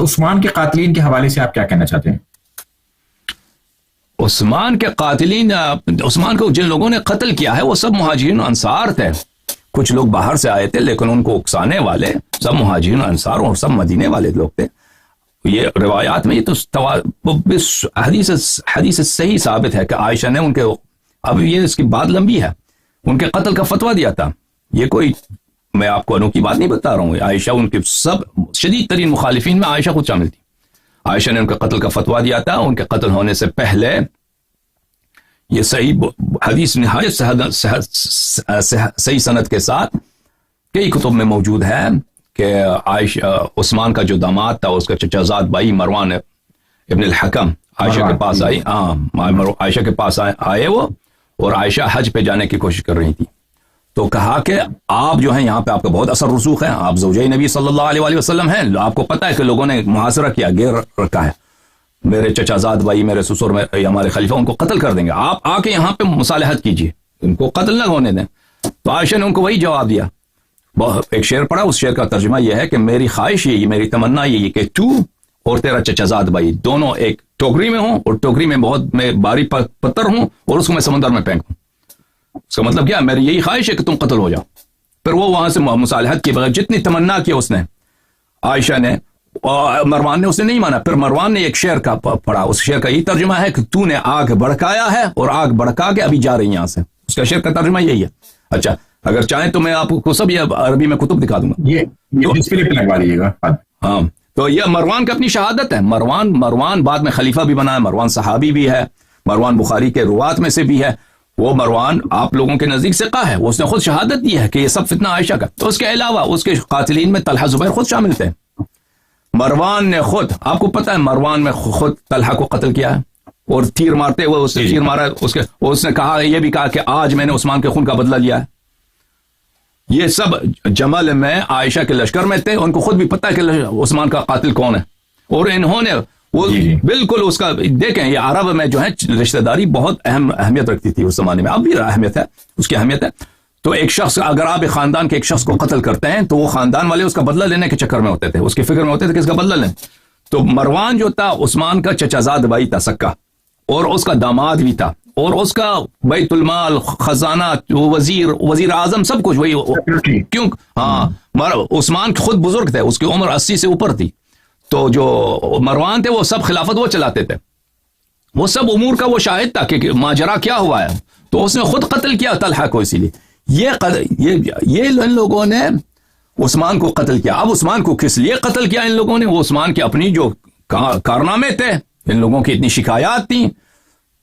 عثمان کے قاتلین کے حوالے سے آپ کیا کہنا چاہتے ہیں؟ عثمان کے قاتلین، عثمان کو جن لوگوں نے قتل کیا ہے وہ سب مہاجرین و انصار تھے. کچھ لوگ باہر سے آئے تھے لیکن ان کو اکسانے والے سب مہاجرین و انصار اور سب مدینے والے لوگ تھے. یہ روایات میں یہ تو حدیث صحیح ثابت ہے کہ عائشہ نے ان کے، اب یہ اس کی بات لمبی ہے، ان کے قتل کا فتویٰ دیا تھا. یہ کوئی میں آپ کو انوکھی بات نہیں بتا رہا ہوں. عائشہ ان کے سب شدید ترین مخالفین میں عائشہ خود شامل تھی. عائشہ نے ان کے قتل کا فتویٰ دیا تھا. ان کے قتل ہونے سے پہلے یہ صحیح حدیث نہایت صحیح سند کے ساتھ کئی کتب میں موجود ہے کہ عائشہ، عثمان کا جو داماد تھا اس کا چچا زاد بھائی مروان ابن الحکم عائشہ کے پاس آئی. عائشہ کے پاس آئے وہ، اور عائشہ حج پہ جانے کی کوشش کر رہی تھی. تو کہا کہ آپ جو ہیں یہاں پہ آپ کا بہت اثر رسوخ ہے، آپ زوجہ نبی صلی اللہ علیہ وآلہ وسلم ہیں، آپ کو پتہ ہے کہ لوگوں نے محاصرہ کیا، گیر رکھا ہے، میرے چچا زاد بھائی، میرے سسر، ہمارے خلیفہ ان کو قتل کر دیں گے، آپ آ کے یہاں پہ مصالحت کیجیے، ان کو قتل نہ ہونے دیں. تو عائشہ نے ان کو وہی جواب دیا. ایک شعر پڑھا، اس شعر کا ترجمہ یہ ہے کہ میری خواہش یہ، میری تمنا یہ کہ تو اور تیرا چچا زاد بھائی دونوں ایک ٹوکری میں ہوں، اور ٹوکری میں بہت میں باری پتھر ہوں اور اس کو میں سمندر میں پھینکوں. اس کا مطلب کیا، میری یہی خواہش ہے کہ تم قتل ہو جاؤ. پھر وہ وہاں سے مصالحت کے بغیر جتنی تمنا کی اس نے، عائشہ نے، مروان نے اسے نہیں مانا. پھر مروان نے ایک شعر کا پڑھا، اس شعر کا یہ ترجمہ ہے کہ تو نے آگ بڑکایا ہے اور آگ بڑکا کے ابھی جا رہی یہاں سے. اس کا شعر کا ترجمہ یہی ہے. اچھا اگر چاہیں تو میں آپ کو سب یہ عربی میں کتب دکھا دوں گا، یہ ڈسپلے پہ لگوا دیجیے گا. ہاں تو یہ مروان کی اپنی شہادت ہے. مروان بعد میں خلیفہ بھی بنا ہے، مروان صحابی بھی ہے، مروان بخاری کے روات میں سے بھی ہے. وہ مروان آپ لوگوں کے نزدیک ثقہ ہے، اس نے خود شہادت دی ہے کہ یہ سب فتنہ عائشہ کا. تو اس کے علاوہ اس کے قاتلین میں طلحہ زبیر خود شامل تھے. مروان نے خود، آپ کو پتہ ہے مروان میں خود طلحہ کو قتل کیا ہے، اور تیر مارتے ہوئے اس نے تیر مارا. اس نے کہا، یہ بھی کہا کہ آج میں نے عثمان کے خون کا بدلہ لیا ہے. یہ سب جمل میں عائشہ کے لشکر میں تھے، ان کو خود بھی پتہ ہے کہ عثمان کا قاتل کون ہے. اور انہوں نے وہ بالکل اس کا، دیکھیں یہ عرب میں جو ہے رشتہ داری بہت اہمیت رکھتی تھی اس زمانے میں، اب بھی اہمیت ہے، اس کی اہمیت ہے. تو ایک شخص، اگر آپ ایک خاندان کے ایک شخص کو قتل کرتے ہیں تو وہ خاندان والے اس کا بدلہ لینے کے چکر میں ہوتے تھے، اس کی فکر میں ہوتے تھے کہ اس کا بدلہ لیں. تو مروان جو تھا عثمان کا چچا زاد بھائی تھا سکا، اور اس کا داماد بھی تھا، اور اس کا بیت المال، خزانہ، وزیر اعظم، سب کچھ وہی. کیوں؟ ہاں عثمان خود بزرگ تھے، اس کی عمر 80 سے اوپر تھی. تو جو مروان تھے وہ سب خلافت وہ چلاتے تھے، وہ سب امور کا وہ شاہد تھا کہ ماجرا کیا ہوا ہے. تو اس نے خود قتل کیا طلحہ کو. اسی لیے یہ ان لوگوں نے عثمان کو قتل کیا. اب عثمان کو کس لیے قتل کیا ان لوگوں نے؟ وہ عثمان کے اپنی جو کارنامے تھے، ان لوگوں کی اتنی شکایات تھیں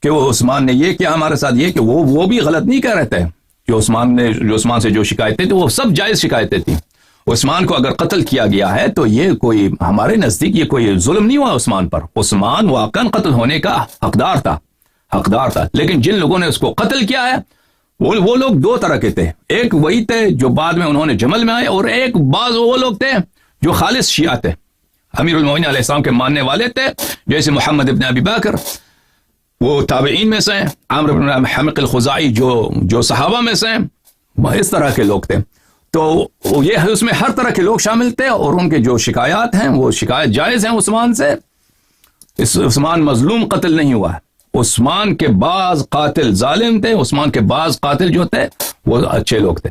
کہ وہ عثمان نے یہ کیا ہمارے ساتھ، یہ کہ وہ بھی غلط نہیں کہہ رہے تھے. جو عثمان سے جو شکایتیں تھیں وہ سب جائز شکایتیں تھیں. عثمان کو اگر قتل کیا گیا ہے تو یہ کوئی ہمارے نزدیک یہ کوئی ظلم نہیں ہوا عثمان پر. عثمان واقعاً قتل ہونے کا حقدار تھا. لیکن جن لوگوں نے اس کو قتل کیا ہے وہ لوگ دو طرح کے تھے. ایک وہی تھے جو بعد میں انہوں نے جمل میں آئے، اور ایک بعض وہ لوگ تھے جو خالص شیعہ تھے، امیر المومنین علیہ السلام کے ماننے والے تھے، جیسے محمد ابن ابی بکر، وہ تابعین میں سے ہیں، عمرو بن حمق الخزاعی جو صحابہ میں سے ہیں، اس طرح کے لوگ تھے. تو یہ اس میں ہر طرح کے لوگ شامل تھے، اور ان کے جو شکایات ہیں وہ شکایت جائز ہیں عثمان سے. عثمان مظلوم قتل نہیں ہوا ہے. عثمان کے بعض قاتل ظالم تھے، عثمان کے بعض قاتل جو تھے وہ اچھے لوگ تھے.